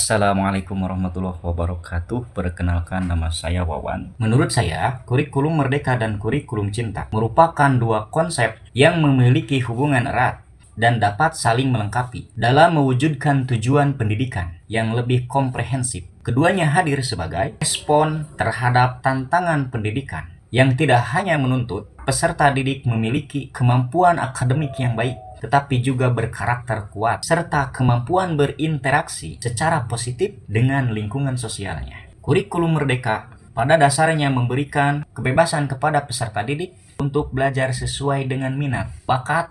Assalamualaikum warahmatullahi wabarakatuh. Perkenalkan, nama saya Wawan. Menurut saya, kurikulum merdeka dan kurikulum cinta merupakan dua konsep yang memiliki hubungan erat dan dapat saling melengkapi dalam mewujudkan tujuan pendidikan yang lebih komprehensif. Keduanya hadir sebagai respon terhadap tantangan pendidikan yang tidak hanya menuntut peserta didik memiliki kemampuan akademik yang baik, tetapi juga berkarakter kuat, serta kemampuan berinteraksi secara positif dengan lingkungan sosialnya. Kurikulum merdeka pada dasarnya memberikan kebebasan kepada peserta didik untuk belajar sesuai dengan minat, bakat,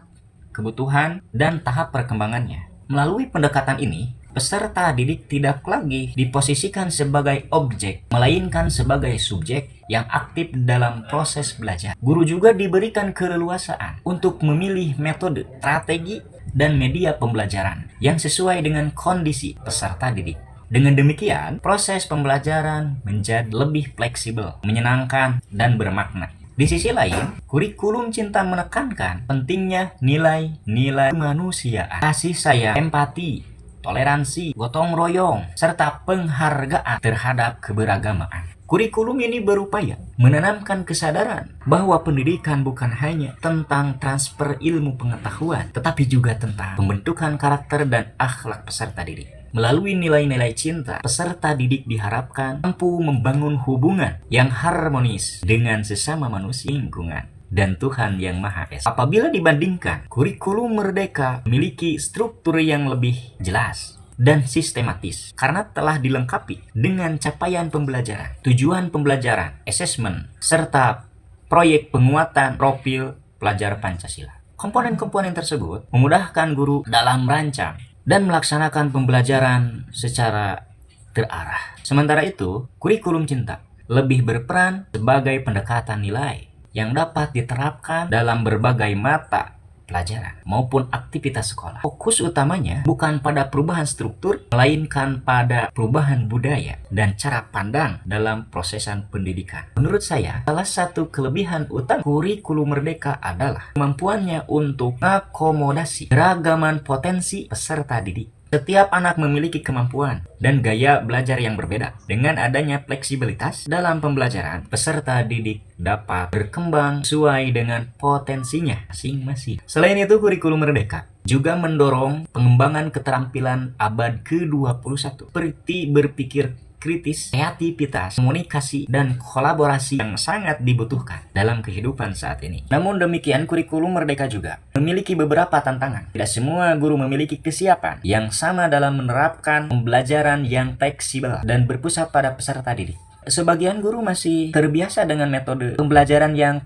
kebutuhan, dan tahap perkembangannya. Melalui pendekatan ini, peserta didik tidak lagi diposisikan sebagai objek, melainkan sebagai subjek yang aktif dalam proses belajar. Guru juga diberikan keleluasaan untuk memilih metode, strategi, dan media pembelajaran yang sesuai dengan kondisi peserta didik. Dengan demikian, proses pembelajaran menjadi lebih fleksibel, menyenangkan, dan bermakna. Di sisi lain, kurikulum cinta menekankan pentingnya nilai-nilai kemanusiaan, kasih sayang, empati, toleransi, gotong royong, serta penghargaan terhadap keberagamaan. Kurikulum ini berupaya menanamkan kesadaran bahwa pendidikan bukan hanya tentang transfer ilmu pengetahuan, tetapi juga tentang pembentukan karakter dan akhlak peserta didik. Melalui nilai-nilai cinta, peserta didik diharapkan mampu membangun hubungan yang harmonis dengan sesama manusia, lingkungan, dan Tuhan Yang Maha Esa. Apabila dibandingkan, kurikulum merdeka memiliki struktur yang lebih jelas dan sistematis karena telah dilengkapi dengan capaian pembelajaran, tujuan pembelajaran, asesmen, serta proyek penguatan profil pelajar Pancasila. Komponen-komponen tersebut memudahkan guru dalam merancang dan melaksanakan pembelajaran secara terarah. Sementara itu, kurikulum cinta lebih berperan sebagai pendekatan nilai yang dapat diterapkan dalam berbagai mata pelajaran maupun aktivitas sekolah. Fokus utamanya bukan pada perubahan struktur, melainkan pada perubahan budaya dan cara pandang dalam prosesan pendidikan. Menurut saya, salah satu kelebihan utama kurikulum merdeka adalah kemampuannya untuk mengakomodasi beragaman potensi peserta didik. Setiap anak memiliki kemampuan dan gaya belajar yang berbeda. Dengan adanya fleksibilitas dalam pembelajaran, peserta didik dapat berkembang sesuai dengan potensinya masing-masing. Selain itu, kurikulum merdeka juga mendorong pengembangan keterampilan abad ke-21 seperti berpikir kritis, kreativitas, komunikasi, dan kolaborasi yang sangat dibutuhkan dalam kehidupan saat ini. Namun demikian, kurikulum merdeka juga memiliki beberapa tantangan. Tidak semua guru memiliki kesiapan yang sama dalam menerapkan pembelajaran yang fleksibel dan berpusat pada peserta didik. Sebagian guru masih terbiasa dengan metode pembelajaran yang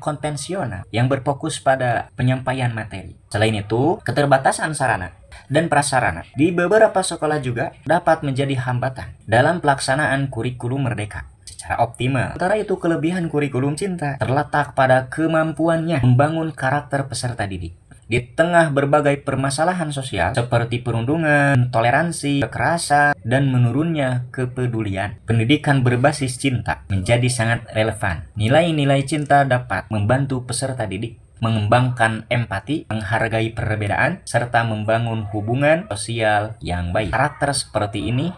konvensional yang berfokus pada penyampaian materi. Selain itu, keterbatasan sarana dan prasarana di beberapa sekolah juga dapat menjadi hambatan dalam pelaksanaan kurikulum merdeka secara optimal. Sementara itu, kelebihan kurikulum cinta terletak pada kemampuannya membangun karakter peserta didik. Di tengah berbagai permasalahan sosial seperti perundungan, toleransi, kekerasan, dan menurunnya kepedulian, pendidikan berbasis cinta menjadi sangat relevan. Nilai-nilai cinta dapat membantu peserta didik mengembangkan empati, menghargai perbedaan, serta membangun hubungan sosial yang baik. Karakter seperti ini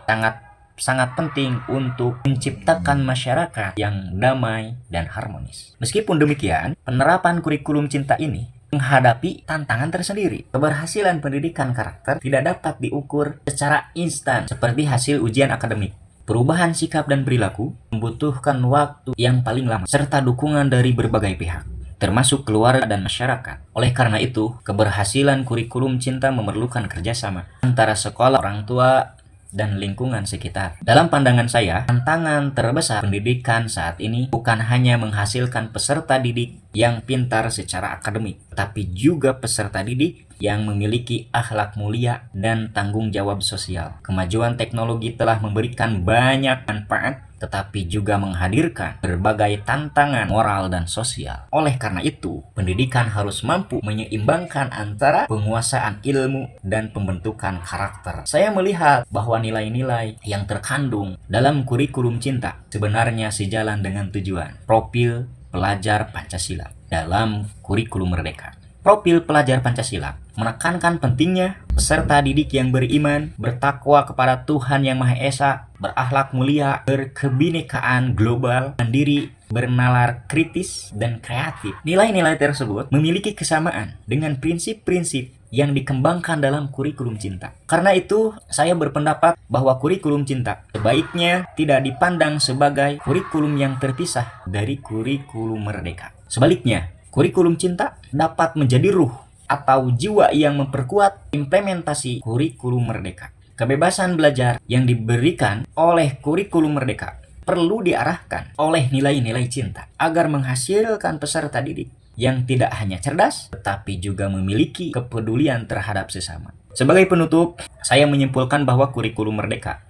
sangat penting untuk menciptakan masyarakat yang damai dan harmonis. Meskipun demikian, penerapan kurikulum cinta ini menghadapi tantangan tersendiri. Keberhasilan pendidikan karakter tidak dapat diukur secara instan seperti hasil ujian akademik. Perubahan sikap dan perilaku membutuhkan waktu yang paling lama serta dukungan dari berbagai pihak, termasuk keluarga dan masyarakat. Oleh karena itu, keberhasilan kurikulum cinta memerlukan kerjasama antara sekolah, orang tua, dan lingkungan sekitar. Dalam pandangan saya, tantangan terbesar pendidikan saat ini bukan hanya menghasilkan peserta didik yang pintar secara akademik, tapi juga peserta didik yang memiliki akhlak mulia dan tanggung jawab sosial. Kemajuan teknologi telah memberikan banyak manfaat, tetapi juga menghadirkan berbagai tantangan moral dan sosial. Oleh karena itu, pendidikan harus mampu menyeimbangkan antara penguasaan ilmu dan pembentukan karakter. Saya melihat bahwa nilai-nilai yang terkandung dalam kurikulum cinta sebenarnya sejalan dengan tujuan profil pelajar Pancasila dalam kurikulum merdeka. Profil pelajar Pancasila menekankan pentingnya peserta didik yang beriman, bertakwa kepada Tuhan Yang Maha Esa, berakhlak mulia, berkebinekaan global, mandiri, bernalar kritis, dan kreatif. Nilai-nilai tersebut memiliki kesamaan dengan prinsip-prinsip yang dikembangkan dalam kurikulum cinta. Karena itu, saya berpendapat bahwa kurikulum cinta sebaiknya tidak dipandang sebagai kurikulum yang terpisah dari kurikulum merdeka. Sebaliknya, kurikulum cinta dapat menjadi ruh atau jiwa yang memperkuat implementasi kurikulum merdeka. Kebebasan belajar yang diberikan oleh kurikulum merdeka perlu diarahkan oleh nilai-nilai cinta agar menghasilkan peserta didik yang tidak hanya cerdas, tetapi juga memiliki kepedulian terhadap sesama. Sebagai penutup, saya menyimpulkan bahwa kurikulum merdeka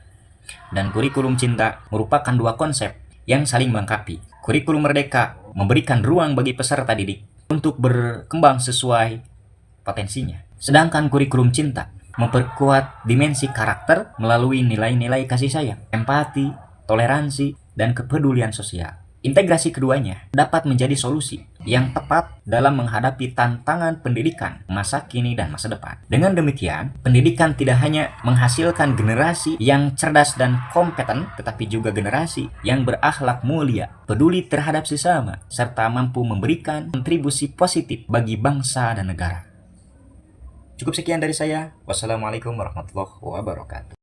dan kurikulum cinta merupakan dua konsep yang saling melengkapi. Kurikulum merdeka memberikan ruang bagi peserta didik untuk berkembang sesuai potensinya. Sedangkan kurikulum cinta memperkuat dimensi karakter melalui nilai-nilai kasih sayang, empati, toleransi, dan kepedulian sosial. Integrasi keduanya dapat menjadi solusi yang tepat dalam menghadapi tantangan pendidikan masa kini dan masa depan. Dengan demikian, pendidikan tidak hanya menghasilkan generasi yang cerdas dan kompeten, tetapi juga generasi yang berakhlak mulia, peduli terhadap sesama, serta mampu memberikan kontribusi positif bagi bangsa dan negara. Cukup sekian dari saya. Wassalamualaikum warahmatullahi wabarakatuh.